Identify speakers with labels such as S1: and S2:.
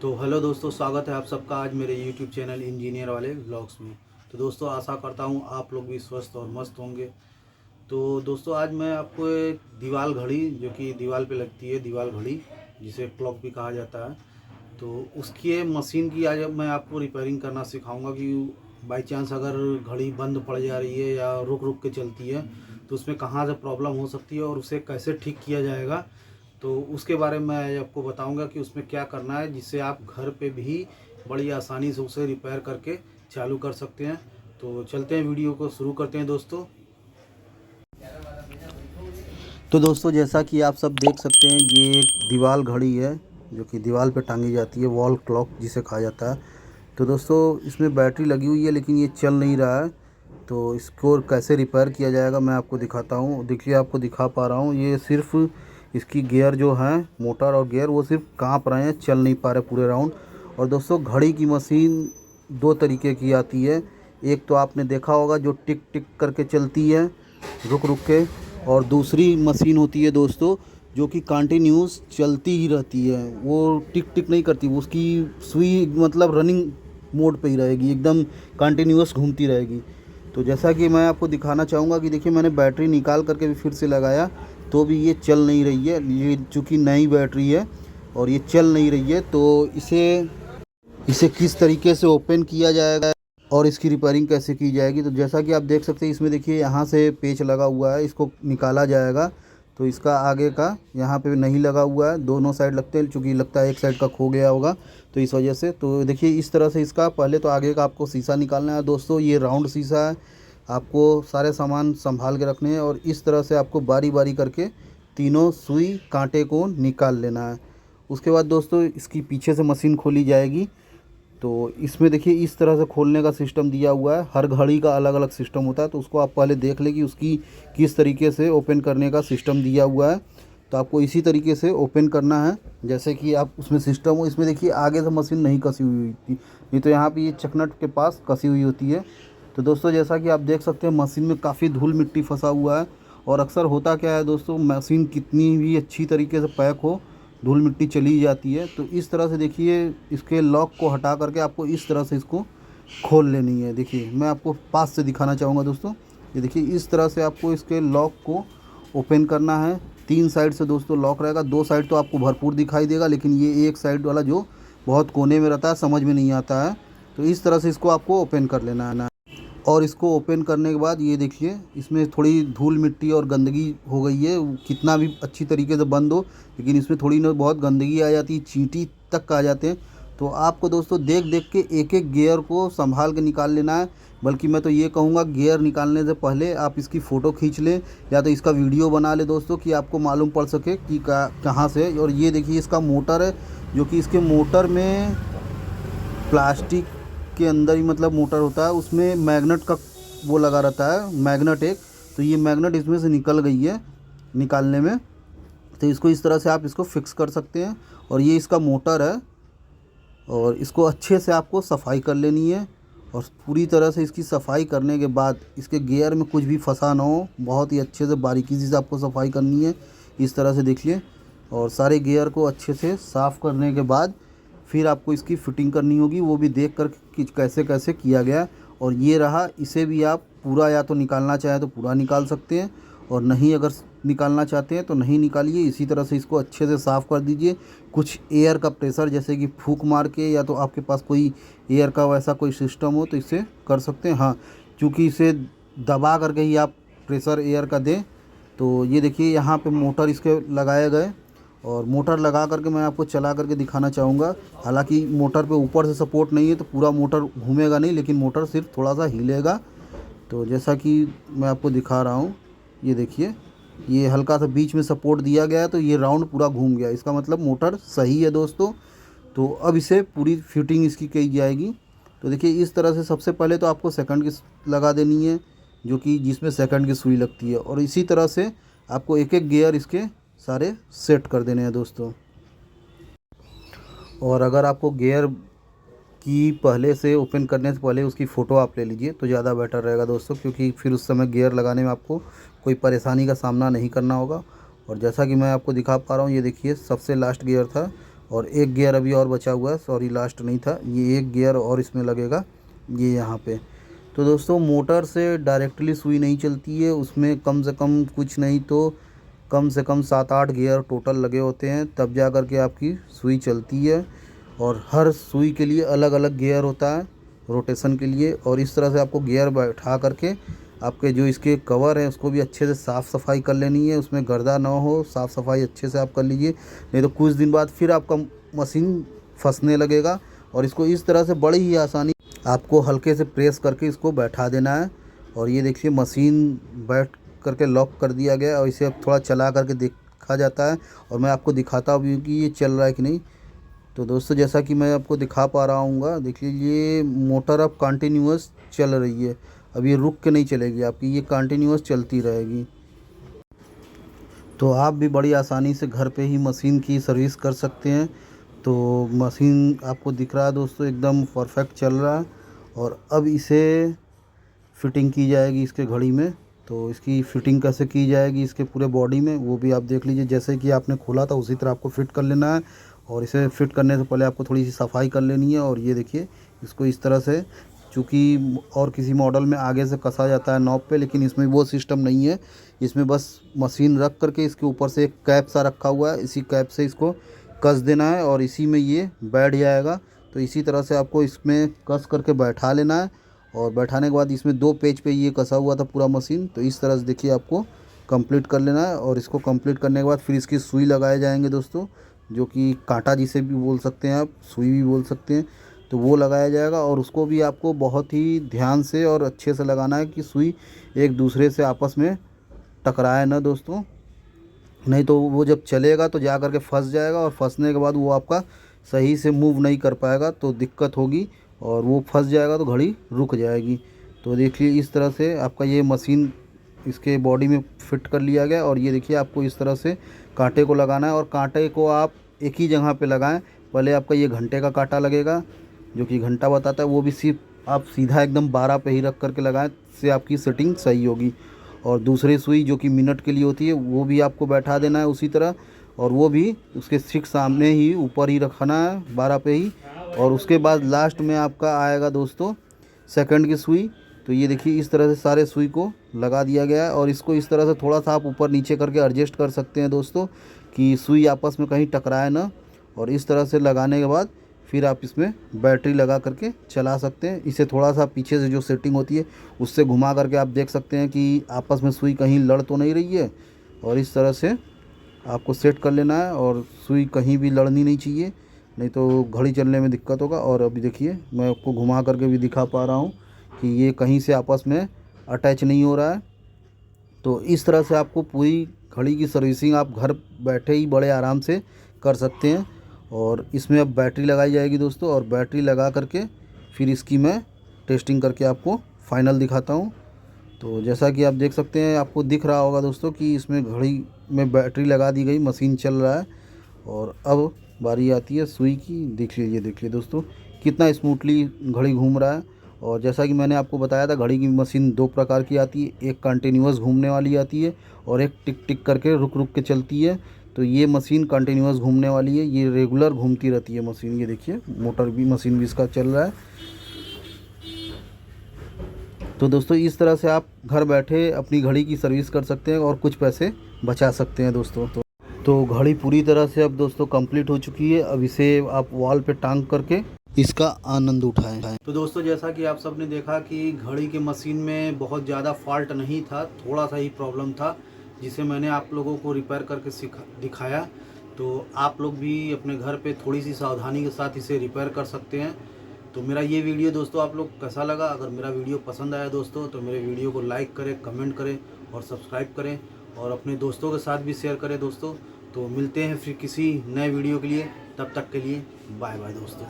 S1: तो हेलो दोस्तों, स्वागत है आप सबका आज मेरे यूट्यूब चैनल इंजीनियर वाले व्लॉग्स में। तो दोस्तों, आशा करता हूँ आप लोग भी स्वस्थ और मस्त होंगे। तो दोस्तों, आज मैं आपको एक दीवार घड़ी, जो कि दीवार पे लगती है, दीवार घड़ी जिसे क्लॉक भी कहा जाता है, तो उसकी मशीन की आज मैं आपको रिपेयरिंग करना सिखाऊंगा कि बाई चांस अगर घड़ी बंद पड़ जा रही है या रुक रुक के चलती है तो उसमें कहाँ से प्रॉब्लम हो सकती है और उसे कैसे ठीक किया जाएगा। तो उसके बारे में मैं आपको बताऊंगा कि उसमें क्या करना है, जिससे आप घर पे भी बड़ी आसानी से उसे रिपेयर करके चालू कर सकते हैं। तो चलते हैं, वीडियो को शुरू करते हैं दोस्तों। तो दोस्तों, जैसा कि आप सब देख सकते हैं, ये दीवार घड़ी है जो कि दीवार पे टांगी जाती है, वॉल क्लॉक जिसे कहा जाता है। तो दोस्तों, इसमें बैटरी लगी हुई है लेकिन ये चल नहीं रहा है। तो इसको कैसे रिपेयर किया जाएगा मैं आपको दिखाता हूँ। देखिए, आपको दिखा पा रहा हूँ, ये सिर्फ इसकी गियर जो है, मोटर और गियर, वो सिर्फ कांप रहे हैं, चल नहीं पा रहे पूरे राउंड। और दोस्तों, घड़ी की मशीन दो तरीके की आती है। एक तो आपने देखा होगा जो टिक टिक करके चलती है रुक रुक के, और दूसरी मशीन होती है दोस्तों जो कि कंटिन्यूस चलती ही रहती है, वो टिक टिक नहीं करती, उसकी सुई मतलब रनिंग मोड पे ही रहेगी, एकदम कंटिन्यूस घूमती रहेगी। तो जैसा कि मैं आपको दिखाना चाहूँगा कि देखिए, मैंने बैटरी निकाल करके भी फिर से लगाया तो भी ये चल नहीं रही है। ये चूँकि नई बैटरी है और ये चल नहीं रही है, तो इसे इसे किस तरीके से ओपन किया जाएगा और इसकी रिपेयरिंग कैसे की जाएगी। तो जैसा कि आप देख सकते हैं, इसमें देखिए यहाँ से पेच लगा हुआ है, इसको निकाला जाएगा। तो इसका आगे का यहाँ पे नहीं लगा हुआ है, दोनों साइड लगते हैं, चूँकि लगता है एक साइड का खो गया होगा तो इस वजह से। तो देखिए, इस तरह से इसका पहले तो आगे का आपको शीशा निकालना है दोस्तों। ये राउंड शीशा है, आपको सारे सामान संभाल के रखने हैं और इस तरह से आपको बारी बारी करके तीनों सुई कांटे को निकाल लेना है। उसके बाद दोस्तों, इसकी पीछे से मशीन खोली जाएगी। तो इसमें देखिए, इस तरह से खोलने का सिस्टम दिया हुआ है। हर घड़ी का अलग अलग सिस्टम होता है, तो उसको आप पहले देख लें कि उसकी किस तरीके से ओपन करने का सिस्टम दिया हुआ है। तो आपको इसी तरीके से ओपन करना है जैसे कि आप उसमें सिस्टम हो। इसमें देखिए, आगे से मशीन नहीं कसी हुई थी, नहीं तो यहाँ पे ये चकनट के पास कसी हुई होती है। तो दोस्तों, जैसा कि आप देख सकते हैं, मशीन में काफ़ी धूल मिट्टी फंसा हुआ है। और अक्सर होता क्या है दोस्तों, मशीन कितनी भी अच्छी तरीके से पैक हो, धूल मिट्टी चली जाती है। तो इस तरह से देखिए, इसके लॉक को हटा करके आपको इस तरह से इसको खोल लेनी है। देखिए, मैं आपको पास से दिखाना चाहूँगा दोस्तों। ये देखिए, इस तरह से आपको इसके लॉक को ओपन करना है। 3 साइड से दोस्तों लॉक रहेगा, 2 साइड तो आपको भरपूर दिखाई देगा, लेकिन ये एक साइड वाला जो बहुत कोने में रहता है, समझ में नहीं आता है। तो इस तरह से इसको आपको ओपन कर लेना है। और इसको ओपन करने के बाद ये देखिए, इसमें थोड़ी धूल मिट्टी और गंदगी हो गई है। कितना भी अच्छी तरीके से बंद हो, लेकिन इसमें थोड़ी ना बहुत गंदगी आ जाती है, चींटी तक आ जाते हैं। तो आपको दोस्तों देख देख के एक एक गियर को संभाल के निकाल लेना है। बल्कि मैं तो ये कहूँगा, गियर निकालने से पहले आप इसकी फ़ोटो खींच लें या तो इसका वीडियो बना ले दोस्तों, कि आपको मालूम पड़ सके कि कहाँ से। और ये देखिए, इसका मोटर है, जो कि इसके मोटर में प्लास्टिक के अंदर ही मतलब मोटर होता है, उसमें मैग्नेट का वो लगा रहता है, मैग्नेट एक। तो ये मैग्नेट इसमें से निकल गई है निकालने में। तो इसको इस तरह से आप इसको फिक्स कर सकते हैं। और ये इसका मोटर है, और इसको अच्छे से आपको सफाई कर लेनी है। और पूरी तरह से इसकी सफाई करने के बाद इसके गियर में कुछ भी फंसा ना हो, बहुत ही अच्छे से बारीकी से आपको सफाई करनी है। इस तरह से देखिए, और सारे गियर को अच्छे से साफ़ करने के बाद फिर आपको इसकी फ़िटिंग करनी होगी, वो भी देख कर कि कैसे कैसे किया गया। और ये रहा, इसे भी आप पूरा या तो निकालना चाहें तो पूरा निकाल सकते हैं, और नहीं अगर निकालना चाहते हैं तो नहीं निकालिए। इसी तरह से इसको अच्छे से साफ़ कर दीजिए। कुछ एयर का प्रेशर, जैसे कि फूंक मार के, या तो आपके पास कोई एयर का वैसा कोई सिस्टम हो तो इससे कर सकते हैं। हाँ, क्योंकि इसे दबा करके ही आप प्रेशर एयर का दें। तो ये देखिए, यहाँ पे मोटर इसके लगाए गए, और मोटर लगा करके मैं आपको चला करके दिखाना चाहूँगा। हालांकि मोटर पे ऊपर से सपोर्ट नहीं है, तो पूरा मोटर घूमेगा नहीं, लेकिन मोटर सिर्फ थोड़ा सा हिलेगा। तो जैसा कि मैं आपको दिखा रहा हूँ, ये देखिए, ये हल्का सा बीच में सपोर्ट दिया गया है, तो ये राउंड पूरा घूम गया, इसका मतलब मोटर सही है दोस्तों। तो अब इसे पूरी फिटिंग इसकी की जाएगी। तो देखिए, इस तरह से सबसे पहले तो आपको सेकंड की लगा देनी है, जो कि जिसमें सेकंड की सुई लगती है। और इसी तरह से आपको एक एक गियर इसके सारे सेट कर देने हैं दोस्तों। और अगर आपको गियर की पहले से ओपन करने से पहले उसकी फ़ोटो आप ले लीजिए तो ज़्यादा बेटर रहेगा दोस्तों, क्योंकि फिर उस समय गियर लगाने में आपको कोई परेशानी का सामना नहीं करना होगा। और जैसा कि मैं आपको दिखा पा रहा हूँ, ये देखिए, सबसे लास्ट गियर था और एक गियर अभी और बचा हुआ है, सॉरी लास्ट नहीं था, ये एक गियर और इसमें लगेगा ये यहाँ पे। तो दोस्तों मोटर से डायरेक्टली सुई नहीं चलती है, उसमें कम से कम कुछ नहीं तो कम से कम 7-8 गियर टोटल लगे होते हैं, तब जा कर के आपकी सुई चलती है। और हर सुई के लिए अलग अलग गियर होता है रोटेशन के लिए। और इस तरह से आपको गियर बैठा करके आपके जो इसके कवर है उसको भी अच्छे से साफ़ सफाई कर लेनी है, उसमें गर्दा ना हो, साफ़ सफाई अच्छे से आप कर लीजिए, नहीं तो कुछ दिन बाद फिर आपका मशीन फंसने लगेगा। और इसको इस तरह से बड़ी ही आसानी आपको हल्के से प्रेस करके इसको बैठा देना है। और ये देखिए मशीन बैठ करके लॉक कर दिया गया है और इसे अब थोड़ा चला करके देखा जाता है और मैं आपको दिखाता भी हूँ कि ये चल रहा है कि नहीं। तो दोस्तों जैसा कि मैं आपको दिखा पा रहा हूँ, देख लीजिए मोटर अब कंटिन्यूअस चल रही है, अब ये रुक के नहीं चलेगी आपकी, ये कंटिन्यूअस चलती रहेगी। तो आप भी बड़ी आसानी से घर पे ही मशीन की सर्विस कर सकते हैं। तो मशीन आपको दिख रहा है दोस्तों एकदम परफेक्ट चल रहा है। और अब इसे फिटिंग की जाएगी इसके घड़ी में। तो इसकी फ़िटिंग कैसे की जाएगी इसके पूरे बॉडी में वो भी आप देख लीजिए, जैसे कि आपने खोला था उसी तरह आपको फ़िट कर लेना है। और इसे फ़िट करने से पहले आपको थोड़ी सी सफाई कर लेनी है। और ये देखिए इसको इस तरह से, चूँकि और किसी मॉडल में आगे से कसा जाता है नॉब पे, लेकिन इसमें वो सिस्टम नहीं है। इसमें बस मशीन रख करके इसके ऊपर से एक कैप सा रखा हुआ है, इसी कैप से इसको कस देना है और इसी में ये बैठ जाएगा। तो इसी तरह से आपको इसमें कस करके बैठा लेना है। और बैठाने के बाद इसमें 2 पेज पे ये कसा हुआ था पूरा मशीन, तो इस तरह से देखिए आपको कंप्लीट कर लेना है। और इसको कंप्लीट करने के बाद फिर इसकी सुई लगाए जाएंगे दोस्तों, जो कि कांटा जिसे भी बोल सकते हैं आप, सुई भी बोल सकते हैं, तो वो लगाया जाएगा। और उसको भी आपको बहुत ही ध्यान से और अच्छे से लगाना है कि सुई एक दूसरे से आपस में टकराए ना दोस्तों, नहीं तो वो जब चलेगा तो जा कर के फंस जाएगा और फंसने के बाद वो आपका सही से मूव नहीं कर पाएगा तो दिक्कत होगी और वो फंस जाएगा तो घड़ी रुक जाएगी। तो देखिए इस तरह से आपका ये मशीन इसके बॉडी में फिट कर लिया गया। और ये देखिए आपको इस तरह से कांटे को लगाना है और कांटे को आप एक ही जगह पे लगाएं। पहले आपका ये घंटे का कांटा लगेगा जो कि घंटा बताता है, वो भी सिर्फ आप सीधा एकदम 12 पे ही रख करके लगाएं, इससे आपकी सेटिंग सही होगी। और दूसरी सुई जो कि मिनट के लिए होती है वो भी आपको बैठा देना है उसी तरह, और वो भी उसके ठीक सामने ही ऊपर ही रखना है 12 पे ही। और उसके बाद लास्ट में आपका आएगा दोस्तों सेकंड की सुई। तो ये देखिए इस तरह से सारे सुई को लगा दिया गया है और इसको इस तरह से थोड़ा सा आप ऊपर नीचे करके एडजस्ट कर सकते हैं दोस्तों कि सुई आपस में कहीं टकराए ना। और इस तरह से लगाने के बाद फिर आप इसमें बैटरी लगा करके चला सकते हैं। इसे थोड़ा सा पीछे से जो सेटिंग होती है उससे घुमा करके आप देख सकते हैं कि आपस में सुई कहीं लड़ तो नहीं रही है। और इस तरह से आपको सेट कर लेना है और सुई कहीं भी लड़नी नहीं चाहिए, नहीं तो घड़ी चलने में दिक्कत होगा। और अभी देखिए मैं आपको घुमा करके भी दिखा पा रहा हूँ कि ये कहीं से आपस में अटैच नहीं हो रहा है। तो इस तरह से आपको पूरी घड़ी की सर्विसिंग आप घर बैठे ही बड़े आराम से कर सकते हैं। और इसमें अब बैटरी लगाई जाएगी दोस्तों, और बैटरी लगा करके फिर इसकी मैं टेस्टिंग करके आपको फाइनल दिखाता हूँ। तो जैसा कि आप देख सकते हैं, आपको दिख रहा होगा दोस्तों कि इसमें घड़ी में बैटरी लगा दी गई, मशीन चल रहा है। और अब बारी आती है सुई की। देख लीजिए दोस्तों कितना स्मूथली घड़ी घूम रहा है। और जैसा कि मैंने आपको बताया था घड़ी की मशीन 2 प्रकार की आती है, एक कंटिन्यूअस घूमने वाली आती है और एक टिक टिक करके रुक रुक के चलती है। तो ये मशीन कंटिन्यूअस घूमने वाली है, ये रेगुलर घूमती रहती है मशीन। ये देखिए मोटर भी मशीन भी इसका चल रहा है। तो दोस्तों इस तरह से आप घर बैठे अपनी घड़ी की सर्विस कर सकते हैं और कुछ पैसे बचा सकते हैं दोस्तों। तो घड़ी पूरी तरह से अब दोस्तों कंप्लीट हो चुकी है। अब इसे आप वॉल पे टांग करके इसका आनंद उठाएं। तो दोस्तों जैसा कि आप सब ने देखा कि घड़ी के मशीन में बहुत ज़्यादा फॉल्ट नहीं था, थोड़ा सा ही प्रॉब्लम था जिसे मैंने आप लोगों को रिपेयर करके दिखाया। तो आप लोग भी अपने घर पे थोड़ी सी सावधानी के साथ इसे रिपेयर कर सकते हैं। तो मेरा ये वीडियो दोस्तों आप लोग कैसा लगा? अगर मेरा वीडियो पसंद आया दोस्तों तो मेरे वीडियो को लाइक करें, कमेंट करें और सब्सक्राइब करें और अपने दोस्तों के साथ भी शेयर करें दोस्तों। तो मिलते हैं फिर किसी नए वीडियो के लिए, तब तक के लिए बाय बाय दोस्तों।